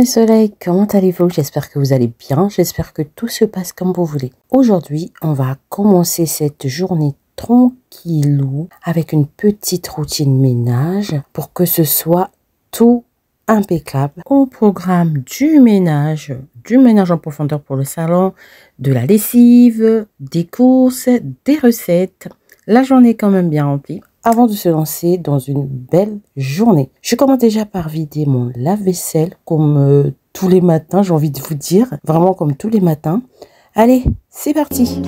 soleils, comment allez-vous? J'espère que vous allez bien, j'espère que tout se passe comme vous voulez. Aujourd'hui, on va commencer cette journée tranquillou avec une petite routine ménage pour que ce soit tout impeccable. Au programme du ménage en profondeur pour le salon, de la lessive, des courses, des recettes. La journée est quand même bien remplie. Avant de se lancer dans une belle journée, je commence déjà par vider mon lave-vaisselle comme tous les matins, j'ai envie de vous dire, vraiment comme tous les matins. Allez, c'est parti.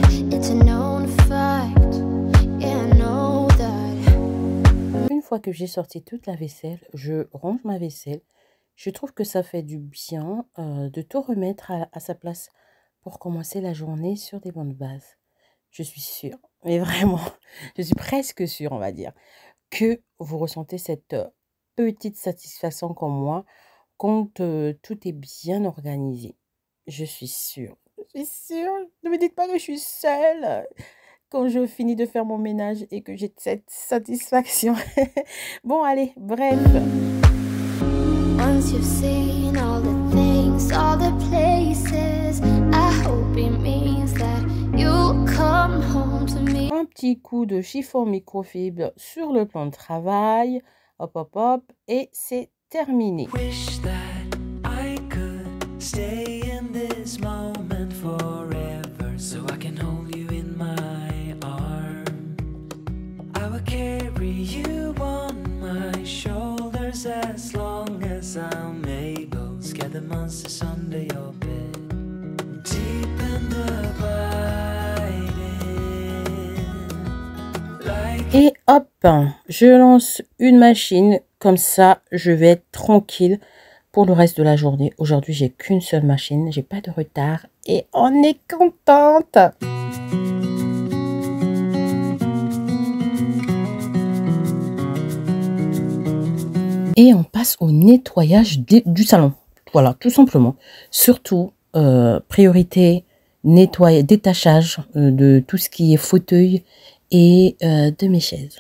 Une fois que j'ai sorti toute la vaisselle, je range ma vaisselle. Je trouve que ça fait du bien de tout remettre à sa place pour commencer la journée sur des bonnes bases. Je suis sûre, mais vraiment, je suis presque sûre, on va dire, que vous ressentez cette petite satisfaction comme moi quand tout est bien organisé. Je suis sûre. Ne me dites pas que je suis seule quand je finis de faire mon ménage et que j'ai cette satisfaction. Bon, allez, bref. Once you've seen all the things, all the places, I hope it means that you'll come home to me. Un petit coup de chiffon microfibre sur le plan de travail. Hop, hop, hop. Et c'est terminé. Wish that I could stay in this moment forever, so I can hold you in my arms. I will carry you on my shoulders as long as I'm able. Scare the monsters under your bed. Deep in the Et hop, je lance une machine, comme ça je vais être tranquille pour le reste de la journée. Aujourd'hui j'ai qu'une seule machine, j'ai pas de retard et on est contente. Et on passe au nettoyage du salon. Voilà, tout simplement. Surtout, priorité, détachage de tout ce qui est fauteuil et de mes chaises.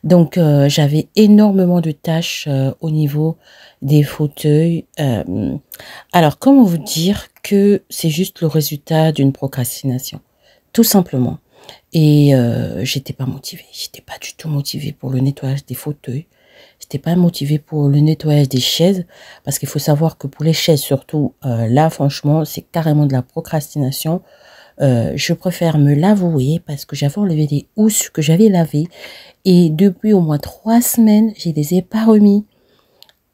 Donc j'avais énormément de tâches au niveau des fauteuils. Alors comment vous dire que c'est juste le résultat d'une procrastination, tout simplement. Et j'étais pas motivée, j'étais pas du tout motivée pour le nettoyage des fauteuils. J'étais pas motivée pour le nettoyage des chaises, parce qu'il faut savoir que pour les chaises surtout, là franchement c'est carrément de la procrastination. Je préfère me l'avouer parce que j'avais enlevé des housses que j'avais lavées et depuis au moins 3 semaines, je les ai pas remis.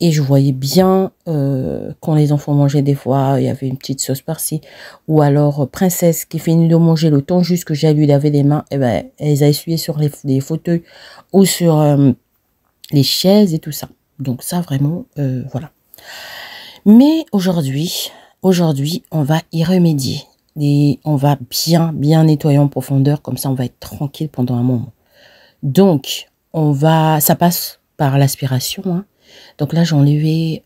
Et je voyais bien quand les enfants mangeaient des fois, il y avait une petite sauce par-ci. Ou alors Princesse qui finit de manger le temps juste que j'ai lui laver les mains, et ben, elles a essuyé sur les fauteuils ou sur les chaises et tout ça. Donc ça vraiment, voilà. Mais aujourd'hui, on va y remédier. Et on va bien nettoyer en profondeur, comme ça on va être tranquille pendant un moment. Donc ça passe par l'aspiration, hein. Donc là j'ai enlevé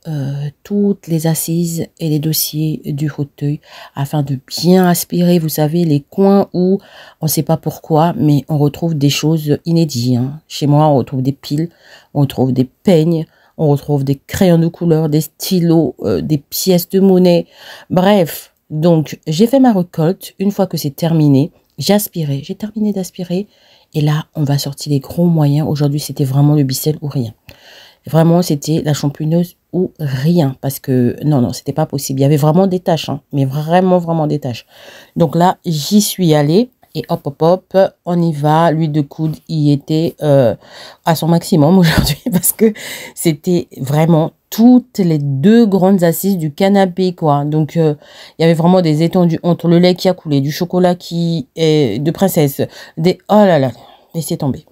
toutes les assises et les dossiers du fauteuil afin de bien aspirer, vous savez, les coins où on ne sait pas pourquoi, mais on retrouve des choses inédites, hein. Chez moi on retrouve des piles, on retrouve des peignes, on retrouve des crayons de couleur, des stylos, des pièces de monnaie, bref. Donc, j'ai fait ma récolte. Une fois que c'est terminé, j'ai aspiré. J'ai terminé d'aspirer. Et là, on va sortir les gros moyens. Aujourd'hui, c'était vraiment le bicelle ou rien. Vraiment, c'était la champigneuse ou rien. Parce que, non, c'était pas possible. Il y avait vraiment des tâches, hein, mais vraiment des tâches. Donc là, j'y suis allée. Et hop, hop, hop, on y va. L'huile de coude, il était à son maximum aujourd'hui. Parce que c'était vraiment toutes les 2 grandes assises du canapé, quoi. Donc, il y avait vraiment des étendues entre le lait qui a coulé, du chocolat qui est de Princesse, des... Oh là là, laissez tomber.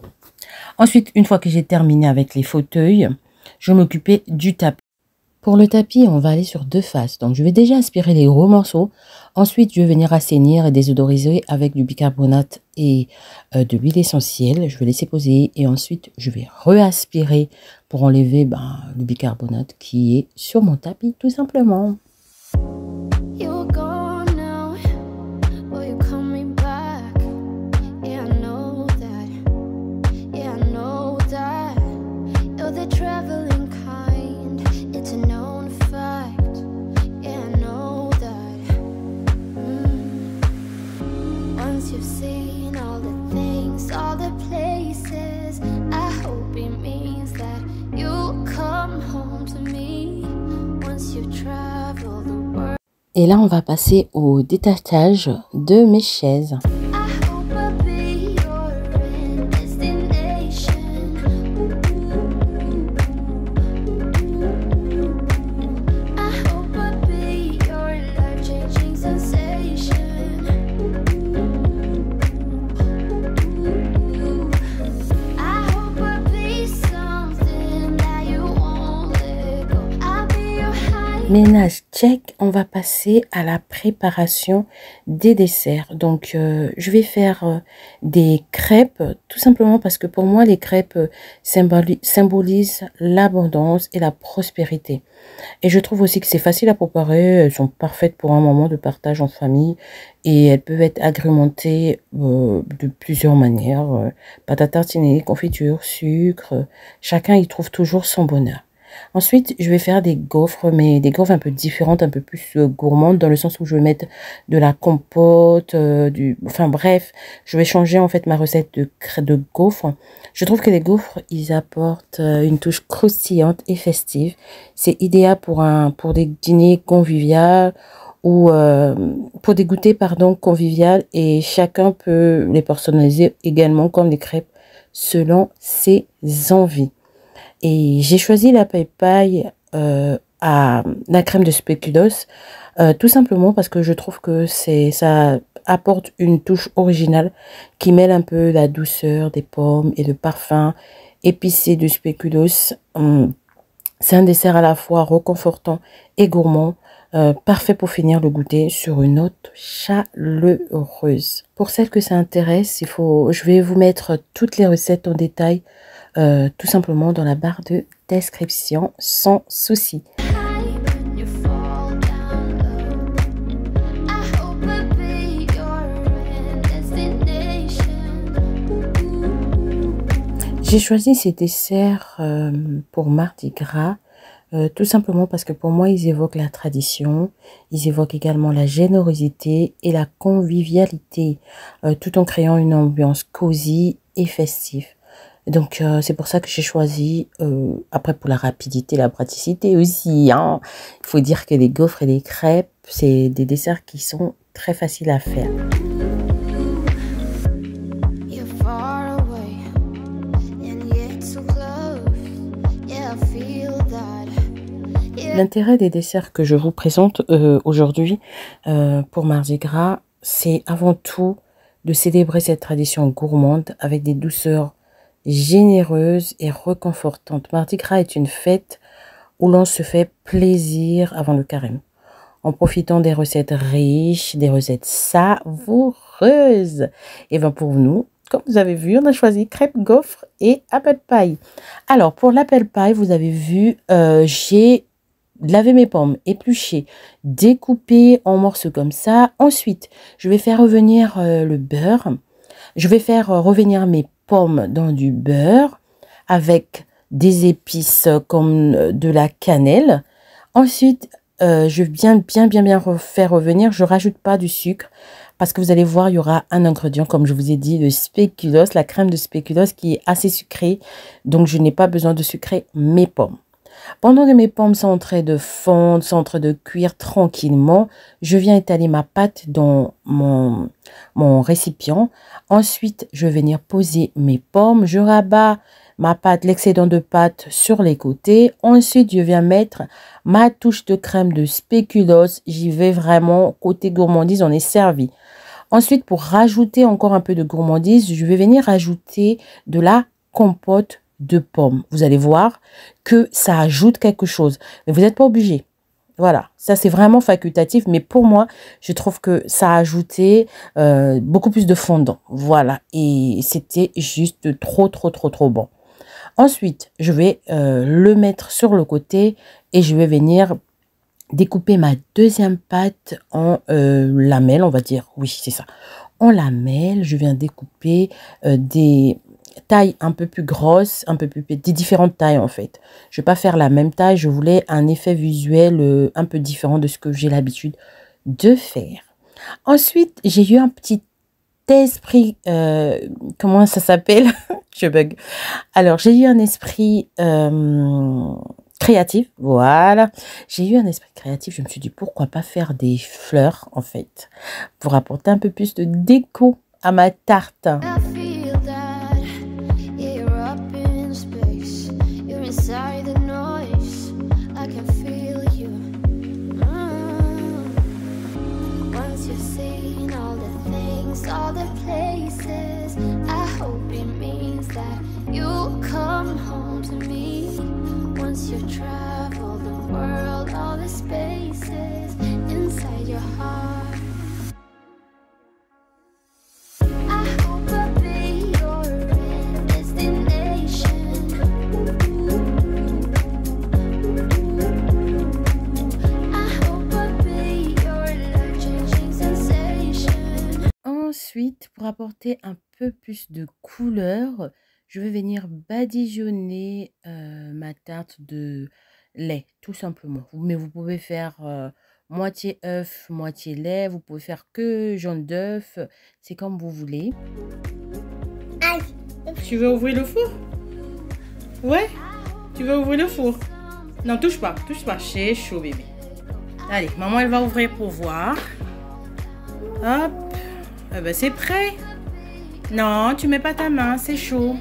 Ensuite, une fois que j'ai terminé avec les fauteuils, je m'occupais du tapis. Pour le tapis, on va aller sur 2 faces. Donc, je vais déjà aspirer les gros morceaux. Ensuite, je vais venir assainir et désodoriser avec du bicarbonate et de l'huile essentielle. Je vais laisser poser et ensuite, je vais re-aspirer pour enlever le bicarbonate qui est sur mon tapis, tout simplement. Et là, on va passer au détachage de mes chaises. Ménage check, on va passer à la préparation des desserts. Donc, je vais faire des crêpes, tout simplement parce que pour moi, les crêpes symbolisent l'abondance et la prospérité. Et je trouve aussi que c'est facile à préparer, elles sont parfaites pour un moment de partage en famille et elles peuvent être agrémentées de plusieurs manières. Pâte à tartiner, confiture, sucre, chacun y trouve toujours son bonheur. Ensuite, je vais faire des gaufres, mais des gaufres un peu différentes, un peu plus gourmandes, dans le sens où je vais mettre de la compote, enfin bref, je vais changer en fait ma recette de gaufres. Je trouve que les gaufres, ils apportent une touche croustillante et festive. C'est idéal pour des dîners conviviaux ou pour des goûters conviviaux, et chacun peut les personnaliser également comme les crêpes selon ses envies. Et j'ai choisi la paille à la crème de spéculoos, tout simplement parce que je trouve que ça apporte une touche originale qui mêle un peu la douceur des pommes et le parfum épicé de spéculoos. C'est un dessert à la fois réconfortant et gourmand, parfait pour finir le goûter sur une note chaleureuse. Pour celles que ça intéresse, je vais vous mettre toutes les recettes en détail tout simplement dans la barre de description sans souci. J'ai choisi ces desserts pour Mardi Gras, tout simplement parce que pour moi, ils évoquent la tradition, ils évoquent également la générosité et la convivialité, tout en créant une ambiance cosy et festive. Donc, c'est pour ça que j'ai choisi, après pour la rapidité, la praticité aussi, hein. Il faut dire que les gaufres et les crêpes, c'est des desserts qui sont très faciles à faire. L'intérêt des desserts que je vous présente aujourd'hui pour Mardi Gras, c'est avant tout de célébrer cette tradition gourmande avec des douceurs généreuse et réconfortante. Mardi Gras est une fête où l'on se fait plaisir avant le carême, en profitant des recettes riches, des recettes savoureuses. Et bien pour nous, comme vous avez vu, on a choisi crêpes, gaufres et apple pie. Alors pour l'apple pie, vous avez vu, j'ai lavé mes pommes, épluchées, découpées en morceaux comme ça. Ensuite, je vais faire revenir le beurre. Je vais faire revenir mes pommes dans du beurre avec des épices comme de la cannelle. Ensuite, je viens bien faire revenir. Je rajoute pas du sucre parce que vous allez voir, il y aura un ingrédient, comme je vous ai dit, le spéculoos, la crème de spéculoos qui est assez sucrée. Donc, je n'ai pas besoin de sucrer mes pommes. Pendant que mes pommes sont en train de fondre, sont en train de cuire tranquillement, je viens étaler ma pâte dans mon récipient. Ensuite, je vais venir poser mes pommes. Je rabats ma pâte, l'excédent de pâte sur les côtés. Ensuite, je viens mettre ma touche de crème de spéculoos. J'y vais vraiment côté gourmandise, on est servi. Ensuite, pour rajouter encore un peu de gourmandise, je vais venir rajouter de la compote de pommes. Vous allez voir que ça ajoute quelque chose, mais vous n'êtes pas obligé. Voilà, ça c'est vraiment facultatif, mais pour moi, je trouve que ça a ajouté beaucoup plus de fondant. Voilà, et c'était juste trop bon. Ensuite, je vais le mettre sur le côté et je vais venir découper ma deuxième pâte en lamelles, on va dire. Oui, c'est ça. En lamelles, je viens découper des tailles un peu plus grosses, des différentes tailles en fait. Je ne vais pas faire la même taille, je voulais un effet visuel un peu différent de ce que j'ai l'habitude de faire. Ensuite, j'ai eu un petit esprit, comment ça s'appelle? Je bug. Alors, j'ai eu un esprit créative, voilà. J'ai eu un esprit créatif, je me suis dit pourquoi pas faire des fleurs en fait, pour apporter un peu plus de déco à ma tarte. I feel that, yeah, you're up in space. You're inside the noise. I can feel you. Once you've seen all the things, all the places, I hope it means that you'll come home to me. Once you've traveled the world, all the spaces inside your heart. Ensuite, pour apporter un peu plus de couleur, je vais venir badigeonner ma tarte de lait, tout simplement. Mais vous pouvez faire moitié œuf, moitié lait. Vous pouvez faire que jaune d'œuf. C'est comme vous voulez. Tu veux ouvrir le four? Ouais? Tu veux ouvrir le four? Non, touche pas, c'est chaud, bébé. Allez, maman, elle va ouvrir pour voir. Hop. Ah ben c'est prêt. Non, tu mets pas ta main, c'est chaud.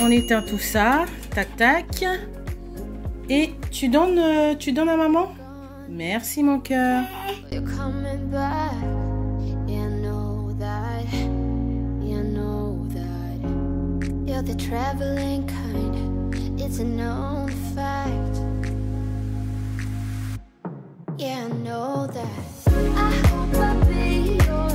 On éteint tout ça. Tac, tac. Et tu donnes à maman? Merci, mon cœur. You're coming back. Yeah, I know that. Yeah, I know that. You're the traveling kind. It's a known fact. Yeah, I know that. I hope I'll be your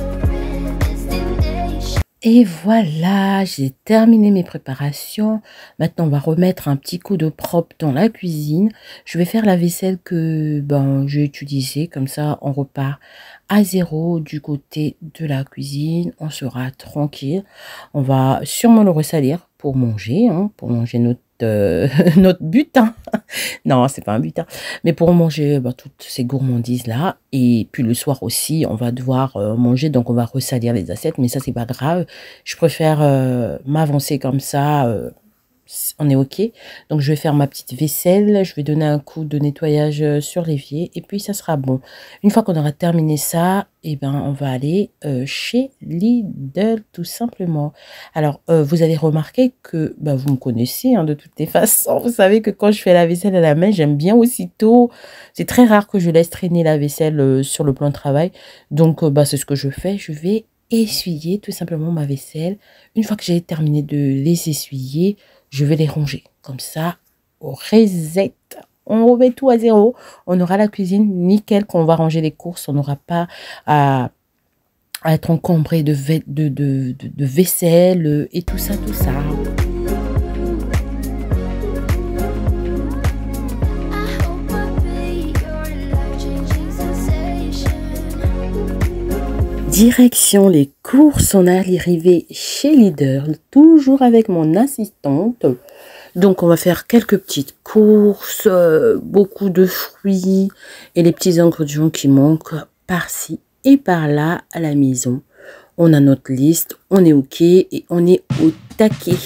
destination. Et voilà, j'ai terminé mes préparations. Maintenant, on va remettre un petit coup de propre dans la cuisine. Je vais faire la vaisselle que j'ai utilisée. Comme ça, on repart à zéro du côté de la cuisine. On sera tranquille. On va sûrement le ressalir pour manger notre notre butin. Non, c'est pas un butin. Mais pour manger toutes ces gourmandises là. Et puis le soir aussi, on va devoir manger. Donc on va ressalir les assiettes. Mais ça, c'est pas grave. Je préfère m'avancer comme ça. On est OK. Donc je vais faire ma petite vaisselle. Je vais donner un coup de nettoyage sur l'évier. Et puis ça sera bon. Une fois qu'on aura terminé ça, on va aller chez Lidl tout simplement. Alors vous avez remarqué que vous me connaissez de toutes les façons. Vous savez que quand je fais la vaisselle à la main, j'aime bien aussitôt. C'est très rare que je laisse traîner la vaisselle sur le plan de travail. Donc c'est ce que je fais. Je vais essuyer tout simplement ma vaisselle. Une fois que j'ai terminé de les essuyer, je vais les ranger. Comme ça, on reset. On remet tout à zéro. On aura la cuisine nickel quand on va ranger les courses. On n'aura pas à être encombré de vaisselle et tout ça, tout ça. Direction les courses, on est arrivé chez Lidl, toujours avec mon assistante. Donc on va faire quelques petites courses, beaucoup de fruits et les petits ingrédients qui manquent par-ci et par-là à la maison. On a notre liste, on est OK et on est au taquet.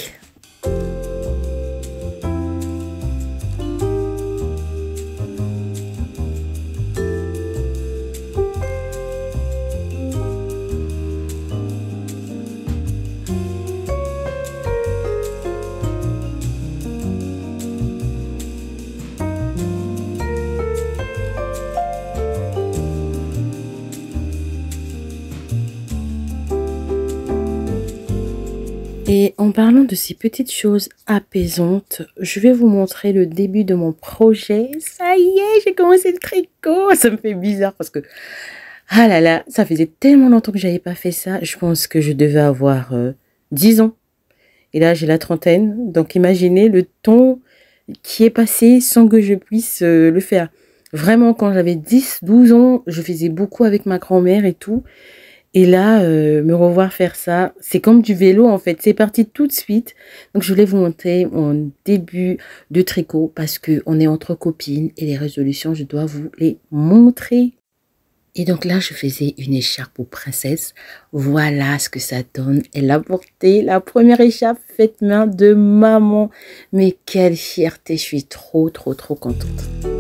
Et en parlant de ces petites choses apaisantes, je vais vous montrer le début de mon projet. Ça y est, j'ai commencé le tricot. Ça me fait bizarre parce que, ah là là, ça faisait tellement longtemps que j'avais pas fait ça. Je pense que je devais avoir 10 ans. Et là, j'ai la trentaine. Donc, imaginez le temps qui est passé sans que je puisse le faire. Vraiment, quand j'avais 10, 12 ans, je faisais beaucoup avec ma grand-mère et tout. Et là, me revoir faire ça, c'est comme du vélo en fait. C'est parti tout de suite. Donc, je voulais vous montrer mon début de tricot parce qu'on est entre copines et les résolutions, je dois vous les montrer. Et donc là, je faisais une écharpe pour princesse. Voilà ce que ça donne. Elle a porté la première écharpe faite main de maman. Mais quelle fierté, je suis trop contente.